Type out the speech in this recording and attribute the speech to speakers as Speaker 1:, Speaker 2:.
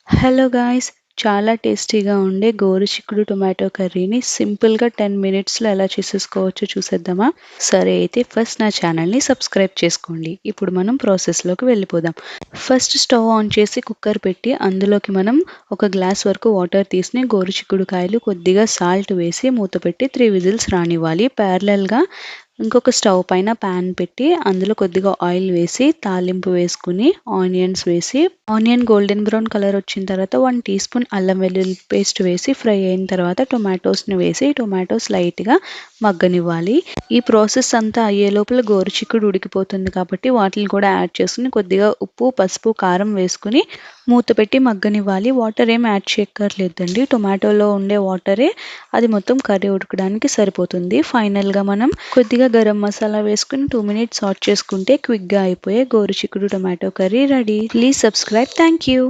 Speaker 1: Hello guys! చాలా టేస్టీగా ఉండే గోరుచిక్కుడు టొమాటో కర్రీని సింపుల్‌గా 10 మినిట్స్‌లో ఎలా చేసేసుకోవచ్చో చూసేద్దామా? సరే అయితే ఫస్ట్ నా ఛానల్‌ని సబ్స్క్రైబ్ చేసుకోండి. ఇప్పుడు మనం ప్రాసెస్‌లోకి వెళ్ళిపోదాం. ఫస్ట్ స్టవ్ ఆన్ చేసి కుక్కర్ పెట్టి అందులోకి మనం ఒక గ్లాస్ వరకు వాటర్ తీసి గోరుచిక్కుడుకాయలు కొద్దిగా సాల్ట్ వేసి మూత పెట్టి 3 విజిల్స్ రానివ్వాలి. ప్యారలల్‌గా ఇంకొక స్టవ్ పైన పాన్ పెట్టి అందులో కొద్దిగా ఆయిల్ వేసి తాలింపు వేసుకుని ఆనియన్స్ వేసి ఆనియన్ గోల్డెన్ బ్రౌన్ కలర్ వచ్చిన తర్వాత 1 టీ స్పూన్ అల్లం వెల్లుల్లి పేస్ట్ వేసి ఫ్రై అయిన తర్వాత టొమాటోస్ని వేసి టొమాటోస్ లైట్గా మగ్గనివ్వాలి. ఈ ప్రాసెస్ అంతా అయ్యే లోపల గోరుచిక్కుడు ఉడికిపోతుంది కాబట్టి వాటిని కూడా యాడ్ చేసుకుని కొద్దిగా ఉప్పు, పసుపు, కారం వేసుకుని మూత పెట్టి మగ్గనివ్వాలి. వాటర్ ఏం యాడ్ చేయక్కర్లేదండి. టొమాటోలో ఉండే వాటరే అది మొత్తం కర్రీ ఉడకడానికి సరిపోతుంది. ఫైనల్గా మనం కొద్దిగా గరం మసాలా వేసుకుని 2 మినిట్స్ సాట్ చేసుకుంటే క్విక్గా అయిపోయే గోరుచిక్కుడు tomato curry ready. Please subscribe. Thank you.